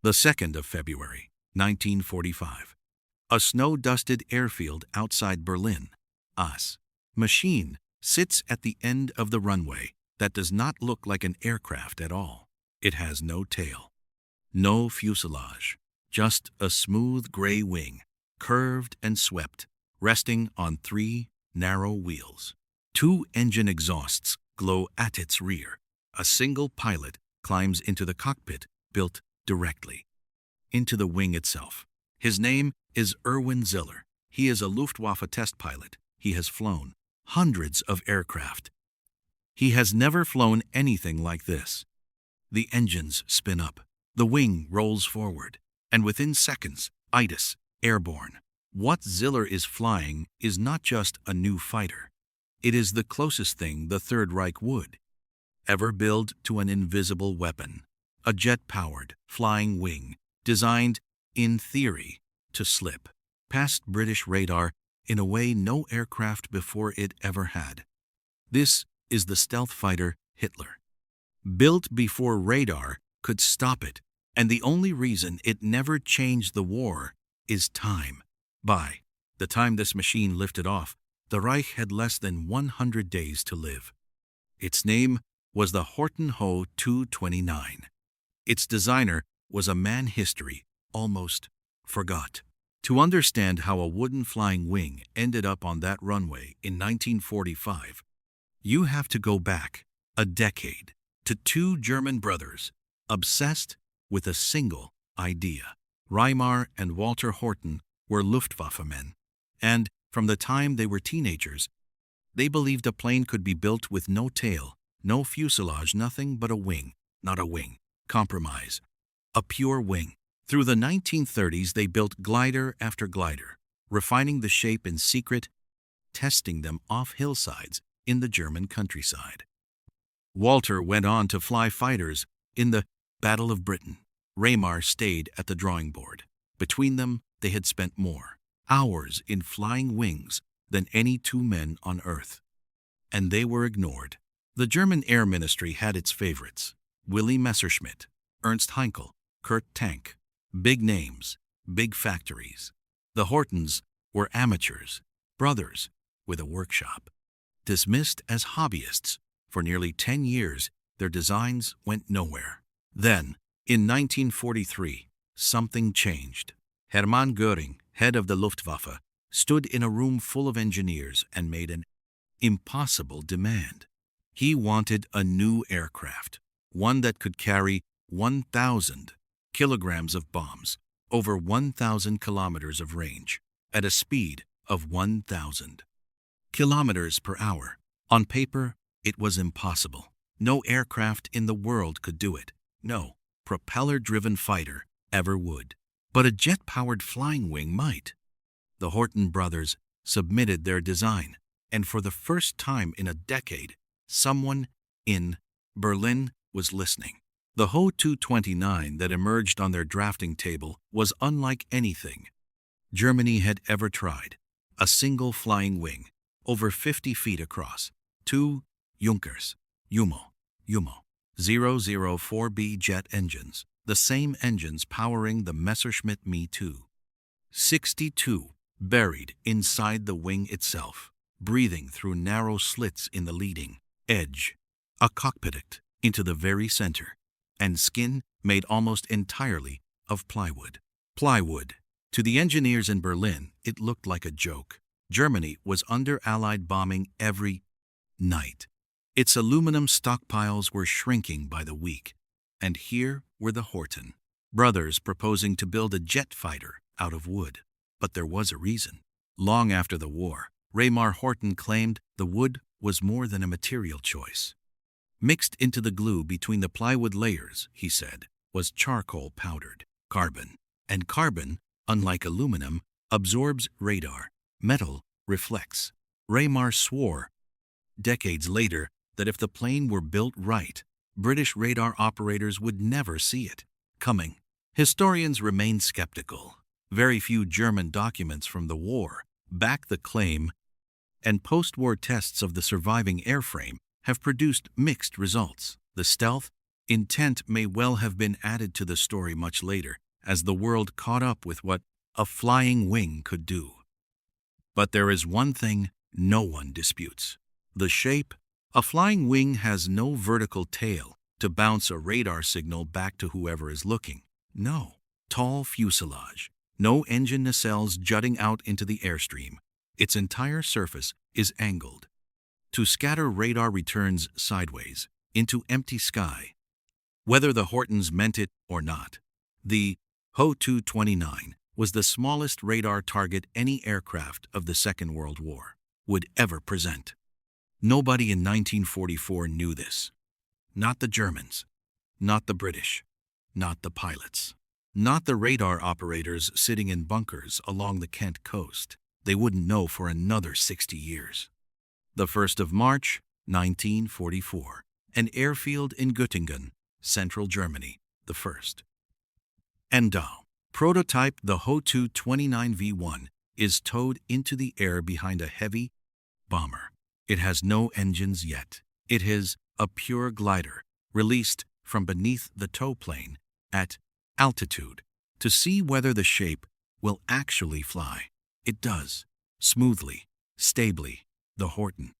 The 2nd of February, 1945. A snow-dusted airfield outside Berlin. Us. Machine sits at the end of the runway that does not look like an aircraft at all. It has no tail, no fuselage, just a smooth gray wing, curved and swept, resting on 3 narrow wheels. 2 engine exhausts glow at its rear. A single pilot climbs into the cockpit, built directly into the wing itself. His name is Erwin Ziller. He is a Luftwaffe test pilot. He has flown hundreds of aircraft. He has never flown anything like this. The engines spin up, the wing rolls forward, and within seconds, itis, airborne. What Ziller is flying is not just a new fighter. It is the closest thing the Third Reich would ever build to an invisible weapon, a jet-powered flying wing designed, in theory, to slip past British radar in a way no aircraft before it ever had. This is the stealth fighter Hitler, built before radar could stop it, and the only reason it never changed the war is time. By the time this machine lifted off, the Reich had less than 100 days to live. Its name was the Horten Ho 229. Its designer was a man history almost forgot. To understand how a wooden flying wing ended up on that runway in 1945, you have to go back a decade to 2 German brothers obsessed with a single idea. Reimar and Walter Horten were Luftwaffe men, and from the time they were teenagers, they believed a plane could be built with no tail, no fuselage, nothing but a wing. Not a wing. Compromise. A pure wing. Through the 1930s, they built glider after glider, refining the shape in secret, testing them off hillsides in the German countryside. Walter went on to fly fighters in the Battle of Britain. Reimar stayed at the drawing board. Between them, they had spent more hours in flying wings than any 2 men on Earth. And they were ignored. The German Air Ministry had its favorites: Willy Messerschmitt, Ernst Heinkel, Kurt Tank. Big names, big factories. The Hortens were amateurs, brothers with a workshop. Dismissed as hobbyists, for nearly 10 years, their designs went nowhere. Then, in 1943, something changed. Hermann Göring, head of the Luftwaffe, stood in a room full of engineers and made an impossible demand. He wanted a new aircraft, one that could carry 1,000 kilograms of bombs, over 1,000 kilometers of range, at a speed of 1,000 kilometers per hour. On paper, it was impossible. No aircraft in the world could do it. No propeller-driven fighter ever would. But a jet-powered flying wing might. The Horten brothers submitted their design, and for the first time in a decade, someone in Berlin was listening. The Ho 229 that emerged on their drafting table was unlike anything Germany had ever tried. A single flying wing, over 50 feet across, 2 Junkers, Jumo 004B jet engines, the same engines powering the Messerschmitt Me 2. 62 buried inside the wing itself, breathing through narrow slits in the leading edge, a cockpit into the very center, and skin made almost entirely of plywood. Plywood. To the engineers in Berlin, it looked like a joke. Germany was under Allied bombing every night. Its aluminum stockpiles were shrinking by the week, and here were the Horten brothers proposing to build a jet fighter out of wood. But there was a reason. Long after the war, Reimar Horten claimed the wood was more than a material choice. Mixed into the glue between the plywood layers, he said, was charcoal powdered carbon. And carbon, unlike aluminum, absorbs radar. Metal reflects. Reimar swore, decades later, that if the plane were built right, British radar operators would never see it coming. Historians remain skeptical. Very few German documents from the war back the claim, and post-war tests of the surviving airframe have produced mixed results. The stealth Intent may well have been added to the story much later, as the world caught up with what a flying wing could do. But there is one thing no one disputes: the shape. A flying wing has no vertical tail to bounce a radar signal back to whoever is looking. No. Tall fuselage. No engine nacelles jutting out into the airstream. Its entire surface is angled to scatter radar returns sideways into empty sky. Whether the Hortens meant it or not, the Ho 229 was the smallest radar target any aircraft of the Second World War would ever present. Nobody in 1944 knew this. Not the Germans, not the British, not the pilots, not the radar operators sitting in bunkers along the Kent coast. They wouldn't know for another 60 years. The 1st of March, 1944, an airfield in Göttingen, central Germany, the first. Endau. Prototype the Ho 229 V1 is towed into the air behind a heavy bomber. It has no engines yet. It is a pure glider, released from beneath the tow plane at altitude to see whether the shape will actually fly. It does, smoothly, stably. The Horten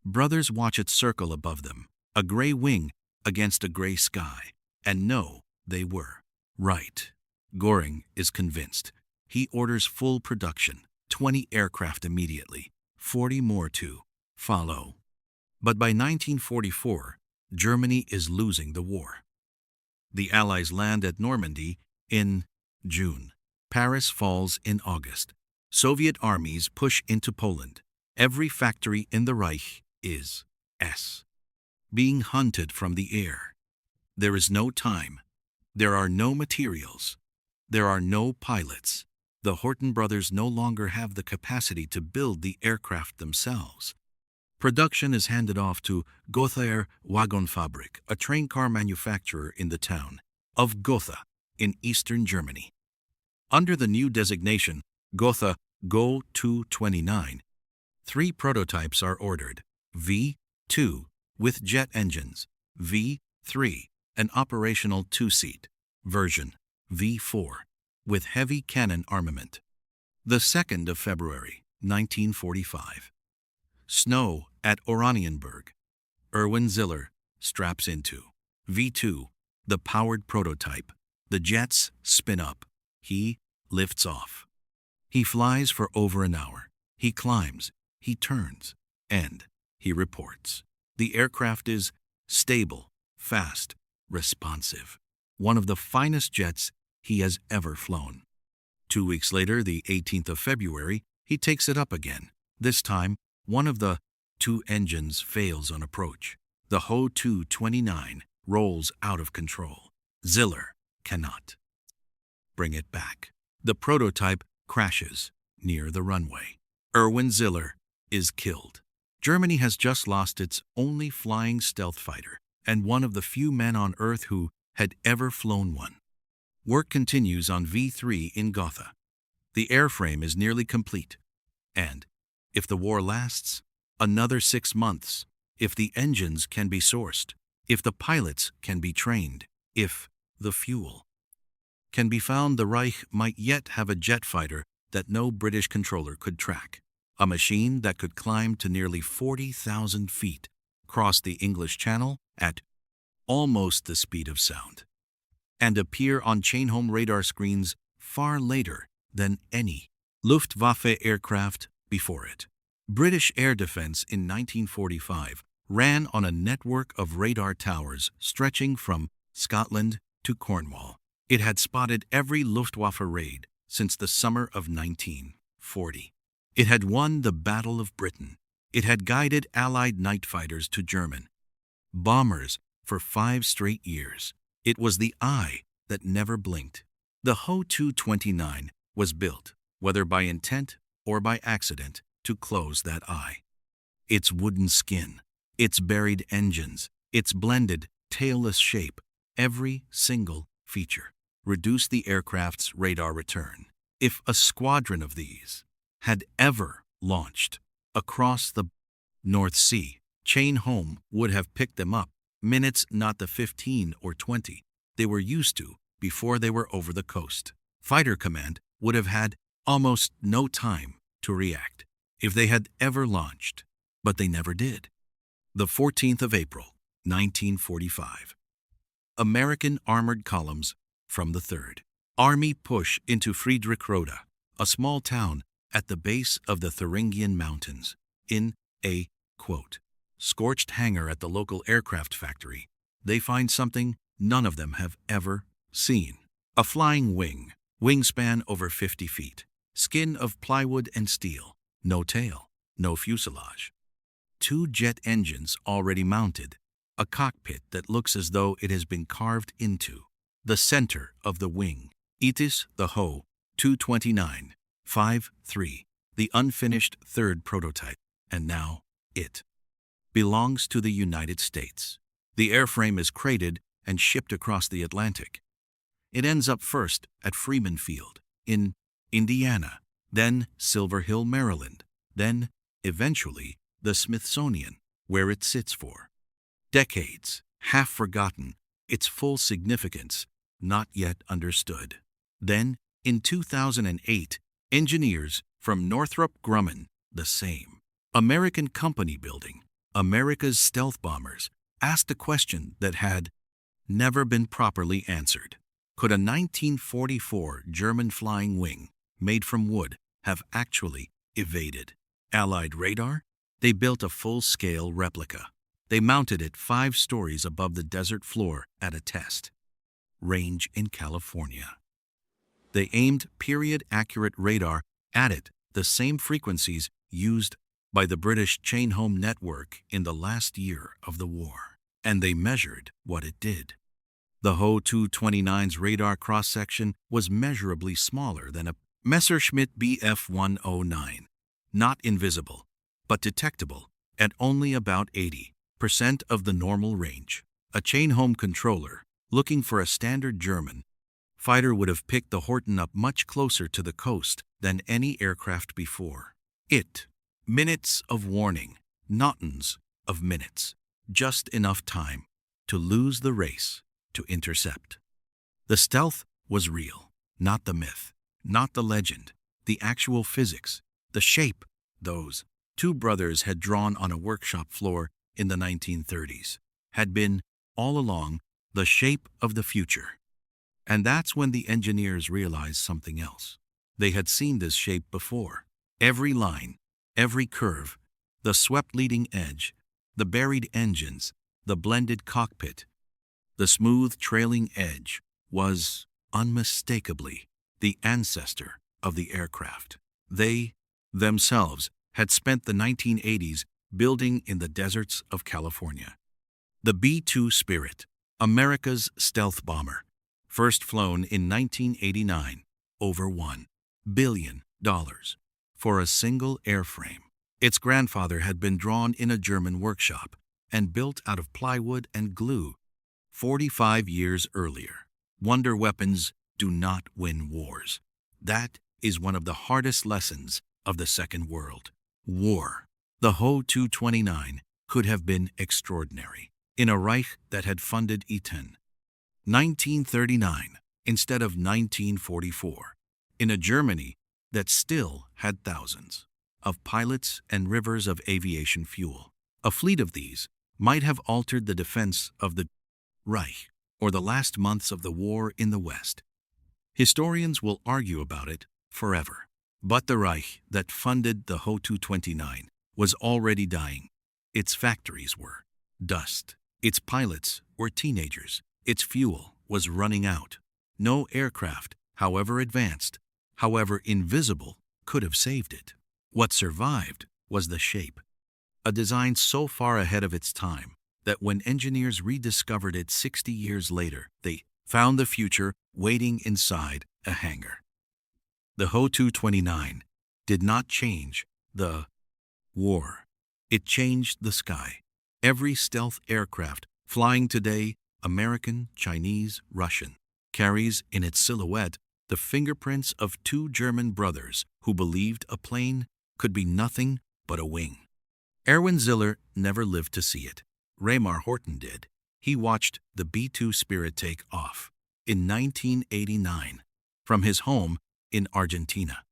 brothers watch it circle above them, a gray wing against a gray sky, and know they were right. Göring is convinced. He orders full production, 20 aircraft immediately, 40 more to follow. But by 1944, Germany is losing the war. The Allies land at Normandy in June. Paris falls in August. Soviet armies push into Poland. Every factory in the Reich is being hunted from the air. There is no time. There are no materials. There are no pilots. The Horten brothers no longer have the capacity to build the aircraft themselves. Production is handed off to Gothaer Wagenfabrik, a train car manufacturer in the town of Gotha in eastern Germany. Under the new designation, Gotha Go 229, 3 prototypes are ordered: V2 with jet engines, V3 an operational 2-seat version, V4 with heavy cannon armament. The 2nd of February, 1945. Snow at Oranienburg. Erwin Ziller straps into V2, the powered prototype. The jets spin up. He lifts off. He flies for over an hour. He climbs, he turns, and he reports. The aircraft is stable, fast, responsive. One of the finest jets he has ever flown. 2 weeks later, the 18th of February, he takes it up again. This time, one of the 2 engines fails on approach. The Ho 229 rolls out of control. Ziller cannot bring it back. The prototype crashes near the runway. Erwin Ziller is killed. Germany has just lost its only flying stealth fighter and one of the few men on Earth who had ever flown one. Work continues on V3 in Gotha. The airframe is nearly complete. And if the war lasts, another 6 months. If the engines can be sourced, if the pilots can be trained, if the fuel can be found, the Reich might yet have a jet fighter that no British controller could track. A machine that could climb to nearly 40,000 feet, cross the English Channel at almost the speed of sound, and appear on chain-home radar screens far later than any Luftwaffe aircraft before it. British air defense in 1945 ran on a network of radar towers stretching from Scotland to Cornwall. It had spotted every Luftwaffe raid since the summer of 1940. It had won the Battle of Britain. It had guided Allied night fighters to German bombers for 5 straight years. It was the eye that never blinked. The Ho 229 was built, whether by intent or by accident, to close that eye. Its wooden skin, its buried engines, its blended, tailless shape, every single feature reduced the aircraft's radar return. If a squadron of these had ever launched across the North Sea, Chain Home would have picked them up, Minutes, not the 15 or 20 they were used to before they were over the coast. Fighter Command would have had almost no time to react if they had ever launched, but they never did. The 14th of April, 1945. American armored columns from the 3rd Army push into Friedrichroda, a small town at the base of the Thuringian Mountains. In a, quote, scorched hangar at the local aircraft factory, they find something none of them have ever seen. A flying wing, wingspan over 50 feet, skin of plywood and steel, no tail, no fuselage. 2 jet engines already mounted, a cockpit that looks as though it has been carved into the center of the wing. It is the Ho 229-53, the unfinished 3rd prototype, and now it belongs to the United States. The airframe is crated and shipped across the Atlantic. It ends up first at Freeman Field in Indiana, then Silver Hill, Maryland, then, eventually, the Smithsonian, where it sits for decades, half forgotten, its full significance not yet understood. Then, in 2008, engineers from Northrop Grumman, the same American company building America's stealth bombers, asked a question that had never been properly answered. Could a 1944 German flying wing, made from wood, have actually evaded Allied radar? They built a full-scale replica. They mounted it 5 stories above the desert floor at a test range in California. They aimed period-accurate radar at it, the same frequencies used by the British chain home network in the last year of the war, and they measured what it did. The Ho 229's radar cross-section was measurably smaller than a Messerschmitt Bf 109, not invisible, but detectable at only about 80% of the normal range. A chain home controller, looking for a standard German fighter, would have picked the Horten up much closer to the coast than any aircraft before it. Minutes of warning, notons of minutes, just enough time to lose the race, to intercept. The stealth was real, not the myth, not the legend, the actual physics, the shape those 2 brothers had drawn on a workshop floor in the 1930s, had been, all along, the shape of the future. And that's when the engineers realized something else. They had seen this shape before. Every line, every curve, the swept leading edge, the buried engines, the blended cockpit, the smooth trailing edge was, unmistakably, the ancestor of the aircraft. They, themselves, had spent the 1980s building in the deserts of California. The B-2 Spirit, America's stealth bomber, first flown in 1989, over $1 billion for a single airframe. Its grandfather had been drawn in a German workshop and built out of plywood and glue 45 years earlier. Wonder weapons do not win wars. That is one of the hardest lessons of the Second World War. The Ho 229 could have been extraordinary in a Reich that had funded E-10. 1939 instead of 1944, in a Germany that still had thousands of pilots and rivers of aviation fuel. A fleet of these might have altered the defense of the Reich or the last months of the war in the West. Historians will argue about it forever. But the Reich that funded the Ho 229 was already dying. Its factories were dust. Its pilots were teenagers. Its fuel was running out. No aircraft, however advanced, however invisible, could have saved it. What survived was the shape, a design so far ahead of its time that when engineers rediscovered it 60 years later, they found the future waiting inside a hangar. The Ho 229 did not change the war. It changed the sky. Every stealth aircraft flying today, American, Chinese, Russian, carries in its silhouette the fingerprints of 2 German brothers who believed a plane could be nothing but a wing. Erwin Ziller never lived to see it. Raymar Horten did. he watched the B-2 Spirit take off in 1989 from his home in Argentina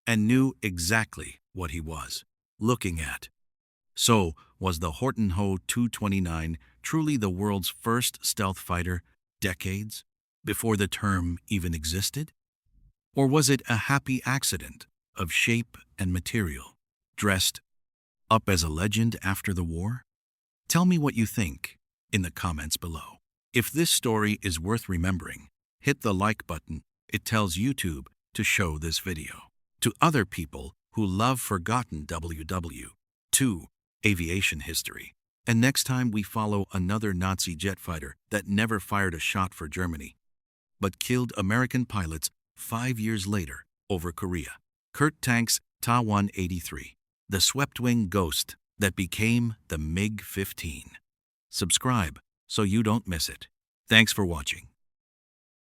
and knew exactly what he was looking at. So, was the Horten Ho 229 truly the world's first stealth fighter decades before the term even existed? Or was it a happy accident of shape and material, dressed up as a legend after the war? Tell me what you think in the comments below. If this story is worth remembering, hit the like button. It tells YouTube to show this video to other people who love forgotten WW2 aviation history. And next time we follow another Nazi jet fighter that never fired a shot for Germany, but killed American pilots 5 years later over Korea. Kurt Tank's Ta-183, the swept-wing ghost that became the MiG-15. Subscribe so you don't miss it. Thanks for watching.